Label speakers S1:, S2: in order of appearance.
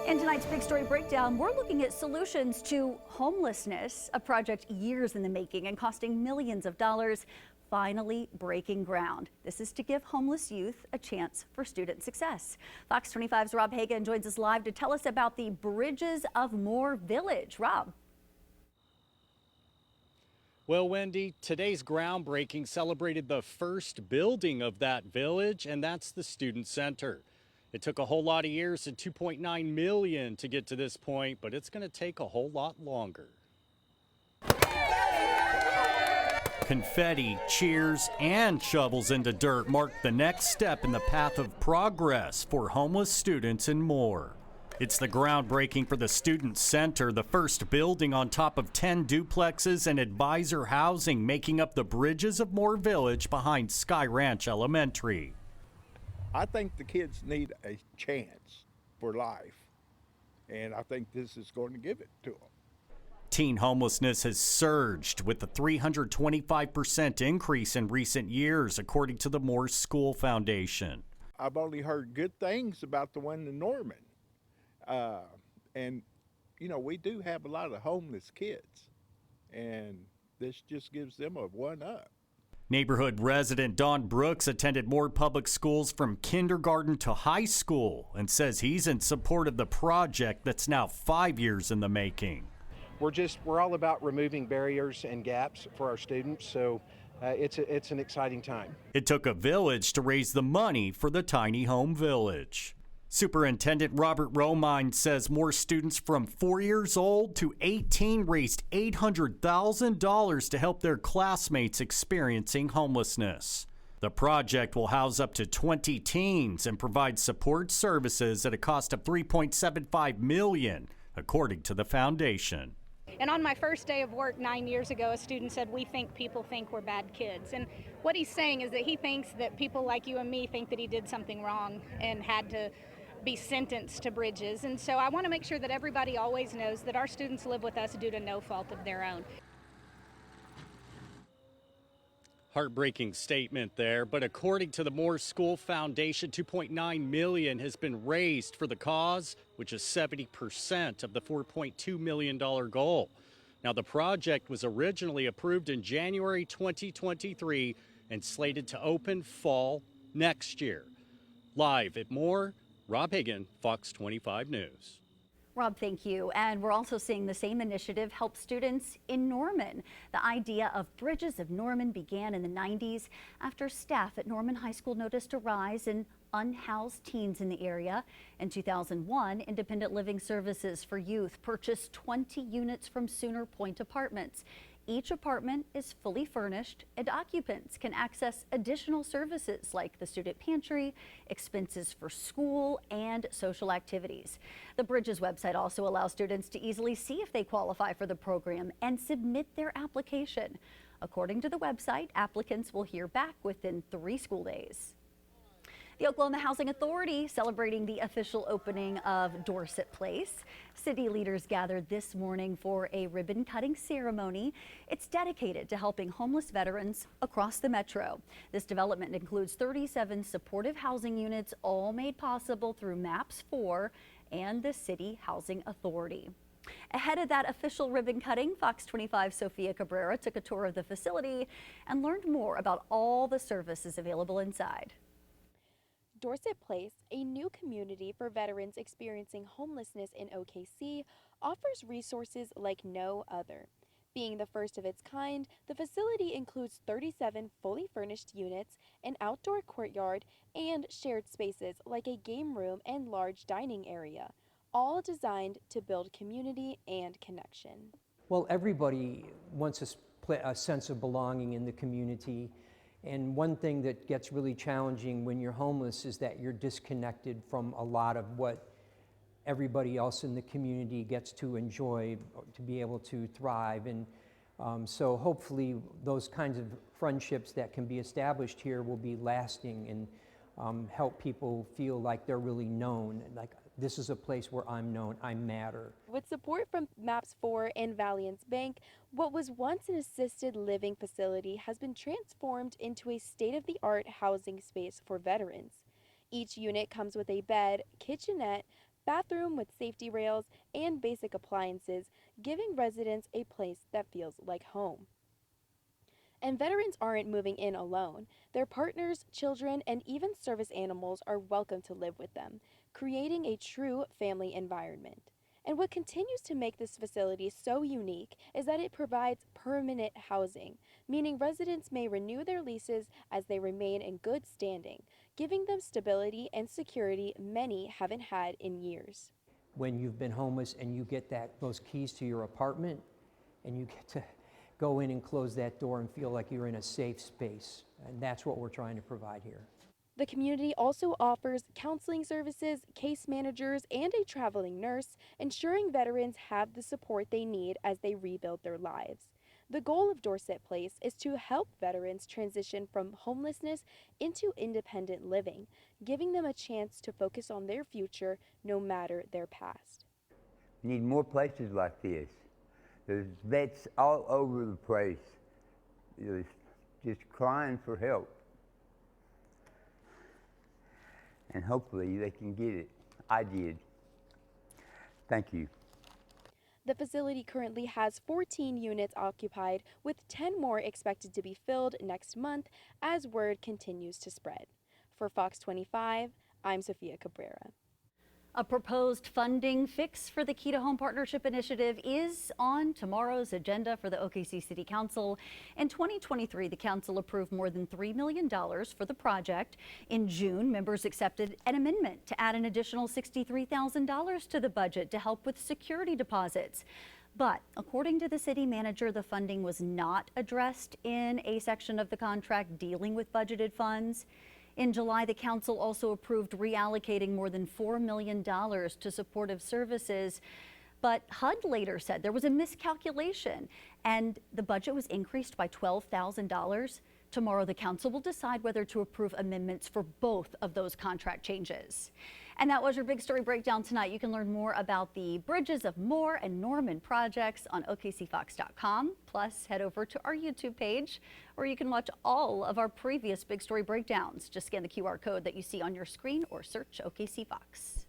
S1: In tonight's Big Story Breakdown, we're looking at solutions to homelessness, a project years in the making and costing millions of dollars, finally breaking ground. This is to give homeless youth a chance for student success. Fox 25's Rob Hagan joins us live to tell us about the Bridges of Moore Village. Rob.
S2: Well, Wendy, today's groundbreaking celebrated the first building of that village, and that's the Student Center. It took a whole lot of years and $2.9 million to get to this point, but it's going to take a whole lot longer. Confetti, cheers, and shovels into dirt marked the next step in the path of progress for homeless students and more. It's the groundbreaking for the Student Center, the first building on top of 10 duplexes and advisor housing making up the Bridges of Moore Village behind Sky Ranch Elementary.
S3: I think the kids need a chance for life, and I think this is going to give it to them.
S2: Teen homelessness has surged with a 325% increase in recent years, according to the Moore School Foundation.
S3: I've only heard good things about the one in Norman. And, you know, we do have a lot of homeless kids, and this just gives them a one-up.
S2: Neighborhood resident Don Brooks attended Moore Public Schools from kindergarten to high school and says he's in support of the project that's now 5 years in the making.
S4: We're all about removing barriers and gaps for our students, so it's an exciting time.
S2: It took a village to raise the money for the tiny home village. Superintendent Robert Romine says more students from 4 years old to 18 raised $800,000 to help their classmates experiencing homelessness. The project will house up to 20 teens and provide support services at a cost of $3.75 million, according to the foundation.
S5: And on my first day of work 9 years ago, a student said, "We think people think we're bad kids." And what he's saying is that he thinks that people like you and me think that he did something wrong and had to be sentenced to Bridges. And so I want to make sure that everybody always knows that our students live with us due to no fault of their own.
S2: Heartbreaking statement there, but according to the Moore School Foundation, $2.9 million has been raised for the cause, which is 70% of the $4.2 million goal. Now, the project was originally approved in January 2023 and slated to open fall next year. Live at Moore, Rob Hagan, Fox 25 News.
S1: Rob, thank you. And we're also seeing the same initiative help students in Norman. The idea of Bridges of Norman began in the 90s after staff at Norman High School noticed a rise in unhoused teens in the area. In 2001, Independent Living Services for Youth purchased 20 units from Sooner Point Apartments. Each apartment is fully furnished and occupants can access additional services like the student pantry, expenses for school, and social activities. The Bridges website also allows students to easily see if they qualify for the program and submit their application. According to the website, applicants will hear back within 3 school days. The Oklahoma Housing Authority celebrating the official opening of Dorset Place. City leaders gathered this morning for a ribbon-cutting ceremony. It's dedicated to helping homeless veterans across the metro. This development includes 37 supportive housing units, all made possible through MAPS 4 and the City Housing Authority. Ahead of that official ribbon cutting, Fox 25's Sophia Cabrera took a tour of the facility and learned more about all the services available inside.
S6: Dorset Place, a new community for veterans experiencing homelessness in OKC, offers resources like no other. Being the first of its kind, the facility includes 37 fully furnished units, an outdoor courtyard, and shared spaces like a game room and large dining area, all designed to build community and connection.
S7: Well, everybody wants a sense of belonging in the community. And one thing that gets really challenging when you're homeless is that you're disconnected from a lot of what everybody else in the community gets to enjoy, to be able to thrive. And so hopefully those kinds of friendships that can be established here will be lasting and help people feel like they're really known, like this is a place where I'm known, I matter.
S6: With support from MAPS 4 and Valiance Bank, what was once an assisted living facility has been transformed into a state-of-the-art housing space for veterans. Each unit comes with a bed, kitchenette, bathroom with safety rails, and basic appliances, giving residents a place that feels like home. And veterans aren't moving in alone. Their partners, children, and even service animals are welcome to live with them, creating a true family environment. And what continues to make this facility so unique is that it provides permanent housing, meaning residents may renew their leases as they remain in good standing, giving them stability and security many haven't had in years.
S7: When you've been homeless and you get those keys to your apartment and you get to go in and close that door and feel like you're in a safe space. And that's what we're trying to provide here.
S6: The community also offers counseling services, case managers, and a traveling nurse, ensuring veterans have the support they need as they rebuild their lives. The goal of Dorset Place is to help veterans transition from homelessness into independent living, giving them a chance to focus on their future no matter their past.
S8: We need more places like this. There's vets all over the place, just crying for help. And hopefully they can get it. I did. Thank you.
S6: The facility currently has 14 units occupied, with 10 more expected to be filled next month as word continues to spread. For Fox 25, I'm Sophia Cabrera.
S1: A proposed funding fix for the Key to Home Partnership Initiative is on tomorrow's agenda for the OKC City Council. In 2023, the council approved more than $3 million for the project. In June, members accepted an amendment to add an additional $63,000 to the budget to help with security deposits. But according to the city manager, the funding was not addressed in a section of the contract dealing with budgeted funds. In July, the council also approved reallocating more than $4 million to supportive services. But HUD later said there was a miscalculation and the budget was increased by $12,000. Tomorrow, the council will decide whether to approve amendments for both of those contract changes. And that was your Big Story Breakdown tonight. You can learn more about the Bridges of Moore and Norman projects on OKCFox.com. Plus, head over to our YouTube page where you can watch all of our previous Big Story Breakdowns. Just scan the QR code that you see on your screen or search OKC Fox.